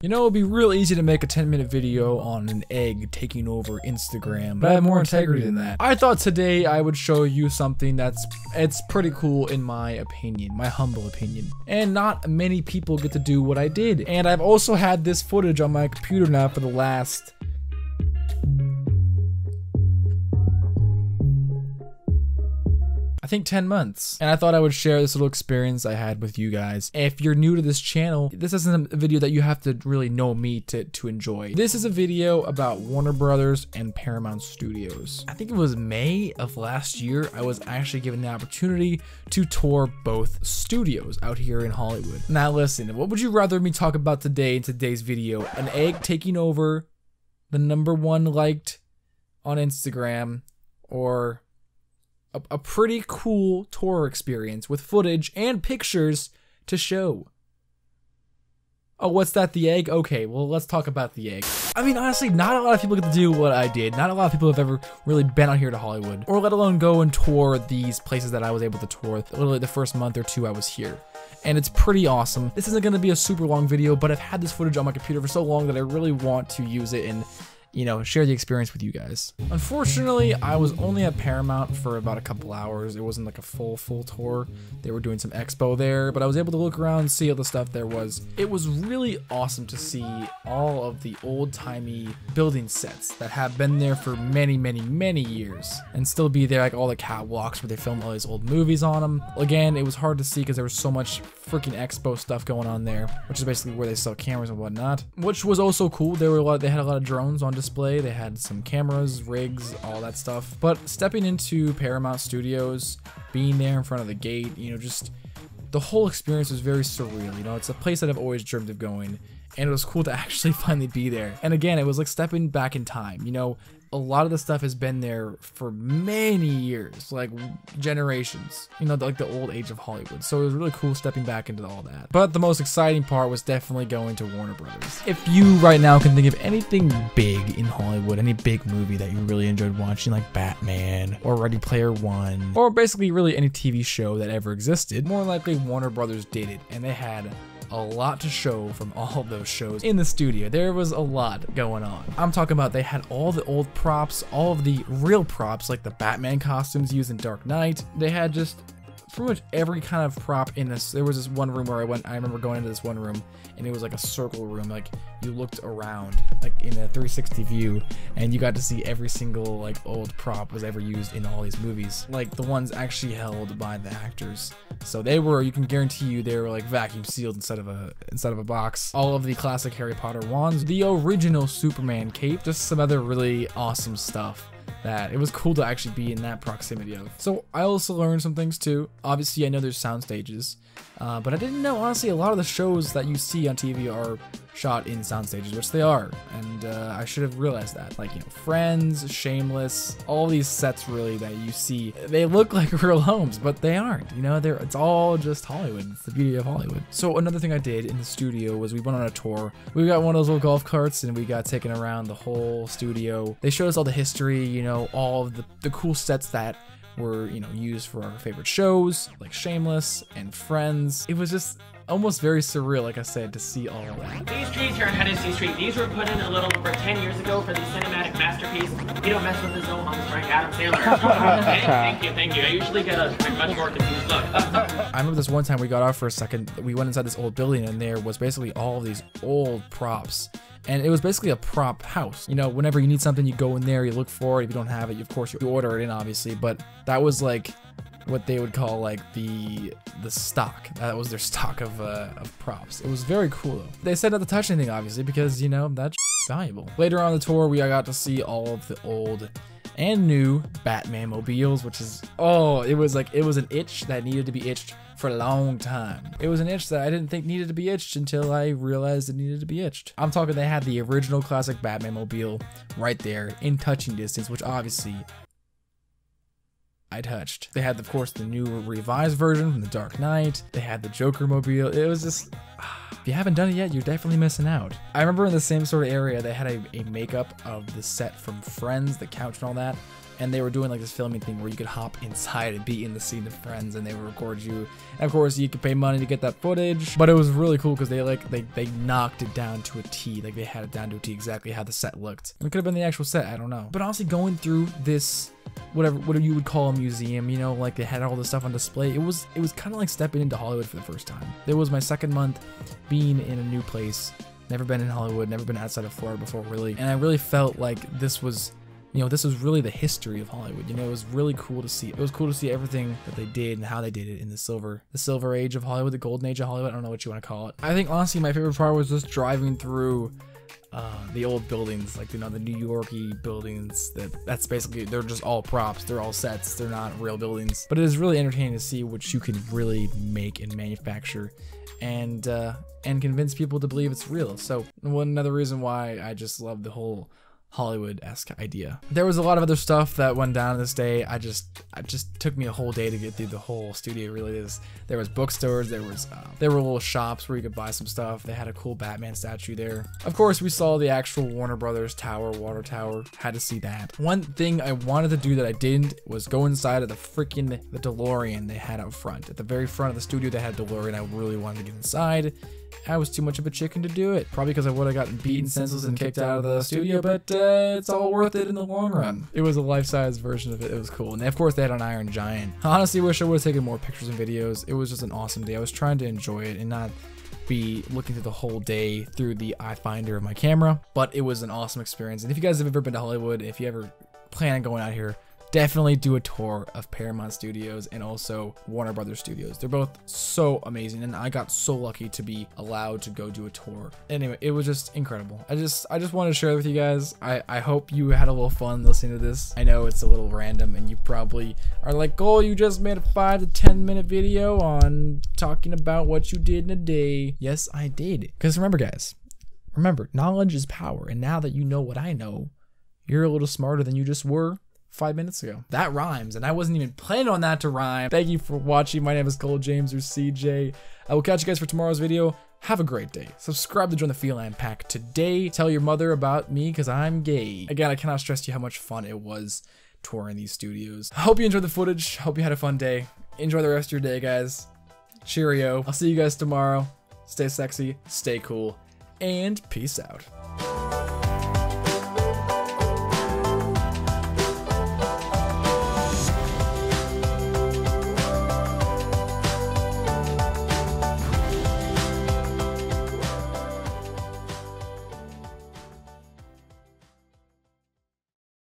You know, it'd be real easy to make a 10-minute video on an egg taking over Instagram, but I have more integrity than that. I thought today I would show you something it's pretty cool in my opinion, my humble opinion. And not many people get to do what I did. And I've also had this footage on my computer now for the last I think 10 months. And I thought I would share this little experience I had with you guys. If you're new to this channel, this isn't a video that you have to really know me to enjoy. This is a video about Warner Brothers and Paramount Studios. I think it was May of last year, I was actually given the opportunity to tour both studios out here in Hollywood. Now listen, what would you rather me talk about today in today's video? An egg taking over the #1 liked on Instagram, or a pretty cool tour experience with footage and pictures to show? Oh, what's that, the egg? Okay, well, let's talk about the egg. I mean, honestly, not a lot of people get to do what I did. Not a lot of people have ever really been out here to Hollywood, or let alone go and tour these places that I was able to tour literally the first month or two I was here. And it's pretty awesome. This isn't gonna be a super long video, but I've had this footage on my computer for so long that I really want to use it and, you know, share the experience with you guys. Unfortunately, I was only at Paramount for about a couple hours. It wasn't like a full tour. They were doing some expo there, but I was able to look around and see all the stuff there was. It was really awesome to see all of the old-timey building sets that have been there for many, many, many years and still be there, like all the catwalks where they filmed all these old movies on them. Again, it was hard to see because there was so much freaking expo stuff going on there, which is basically where they sell cameras and whatnot, which was also cool. They had a lot of drones on display. They had some cameras, rigs, all that stuff. But stepping into Paramount Studios, being there in front of the gate, you know, just the whole experience was very surreal. You know, it's a place that I've always dreamed of going, and it was cool to actually finally be there. And again, it was like stepping back in time. You know, a lot of the stuff has been there for many years, like generations, you know, like the old age of Hollywood. So it was really cool stepping back into all that. But the most exciting part was definitely going to Warner Brothers. If you right now can think of anything big in Hollywood, any big movie that you really enjoyed watching, like Batman or Ready Player One, or basically really any TV show that ever existed, more likely Warner Brothers did it, and they had a lot to show from all of those shows in the studio. There was a lot going on. I'm talking about they had all the old props, all of the real props, like the Batman costumes used in Dark Knight. They had just pretty much every kind of prop in this. There was this one room where I remember going into this one room, and it was like a circle room. Like you looked around, like in a 360 view, and you got to see every single like old prop was ever used in all these movies, like the ones actually held by the actors. So they were, you can guarantee you, they were like vacuum sealed inside of a box. All of the classic Harry Potter wands, the original Superman cape, just some other really awesome stuff that it was cool to actually be in that proximity of. So I also learned some things too. Obviously, I know there's sound stages, but I didn't know, honestly, a lot of the shows that you see on TV are shot in sound stages, which they are, and I should have realized that. Like, you know, Friends, Shameless, all these sets really that you see, they look like real homes, but they aren't. You know, it's all just Hollywood. It's the beauty of Hollywood. So another thing I did in the studio was we went on a tour. We got one of those little golf carts and we got taken around the whole studio. They showed us all the history, you know, all of the cool sets that were, you know, used for our favorite shows like Shameless and Friends. It was just almost very surreal, like I said, to see all of that. These trees here on Hennessy Street, these were put in a little over 10 years ago for the cinematic masterpiece. You don't mess with the zone on Frank Adam Taylor. Okay, thank you. I usually get a much more confused look. I remember this one time we got off for a second, we went inside this old building, and there was basically all of these old props. And it was basically a prop house. You know, whenever you need something, you go in there, you look for it. If you don't have it, of course, you order it in, obviously. But that was like what they would call like the stock. That was their stock of props. It was very cool though. They said not to touch anything, obviously, because, you know, that's valuable. Later on the tour, we got to see all of the old and new Batman mobiles, which is, oh, it was an itch that needed to be itched for a long time. It was an itch that I didn't think needed to be itched until I realized it needed to be itched. I'm talking, they had the original classic Batman mobile right there in touching distance, which obviously I touched. They had, of course, the new revised version from the Dark Knight. They had the Joker mobile. It was just, if you haven't done it yet, you're definitely missing out. I remember in the same sort of area, they had a makeup of the set from Friends, the couch and all that. and they were doing like this filming thing where you could hop inside and be in the scene of Friends, and they would record you. And of course, you could pay money to get that footage, but it was really cool because they knocked it down to a T. Like, they had it down to a T exactly how the set looked. It could have been the actual set, I don't know. But honestly, going through this, whatever you would call a museum, you know, like they had all this stuff on display. It was kind of like stepping into Hollywood for the first time. It was my second month being in a new place. Never been in Hollywood, never been outside of Florida before, really. And I really felt like this was, you know, this was really the history of Hollywood. You know, it was really cool to see. It was cool to see everything that they did and how they did it in the silver age of Hollywood, the golden age of Hollywood. I don't know what you want to call it. I think honestly my favorite part was just driving through the old buildings, like, you know, the New York-y buildings. That's basically, they're just all props. They're all sets. They're not real buildings. But it is really entertaining to see what you can really make and manufacture, and convince people to believe it's real. So another reason why I just love the whole Hollywood-esque idea. There was a lot of other stuff that went down this day. It just took me a whole day to get through the whole studio. Really, there was bookstores, there were little shops where you could buy some stuff. They had a cool Batman statue there. Of course, we saw the actual Warner Brothers tower, water tower. Had to see that. One thing I wanted to do that I didn't was go inside of the DeLorean they had out front. At the very front of the studio, they had a DeLorean. I really wanted to get inside. I was too much of a chicken to do it. Probably because I would have gotten beaten senseless and kicked out of the studio, but it's all worth it in the long run. It was a life-size version of it. It was cool. And of course, they had an Iron Giant. I honestly wish I would have taken more pictures and videos. It was just an awesome day. I was trying to enjoy it and not be looking through the whole day through the eye finder of my camera, but it was an awesome experience. And if you guys have ever been to Hollywood, if you ever plan on going out here, definitely do a tour of Paramount Studios and also Warner Brothers Studios. They're both so amazing, and I got so lucky to be allowed to go do a tour. Anyway, it was just incredible. I just wanted to share it with you guys. I hope you had a little fun listening to this. I know it's a little random, and you probably are like, oh, you just made a 5 to 10 minute video on talking about what you did in a day. Yes, I did. Because remember, guys, knowledge is power, and now that you know what I know, you're a little smarter than you just were 5 minutes ago. That rhymes, and I wasn't even planning on that to rhyme. Thank you for watching. My name is Cole James, or CJ. I will catch you guys for tomorrow's video. Have a great day. Subscribe to join the Feline pack today. Tell your mother about me because I'm gay. Again, I cannot stress to you how much fun it was touring these studios. I hope you enjoyed the footage. Hope you had a fun day. Enjoy the rest of your day, guys. Cheerio. I'll see you guys tomorrow. Stay sexy, stay cool, and peace out.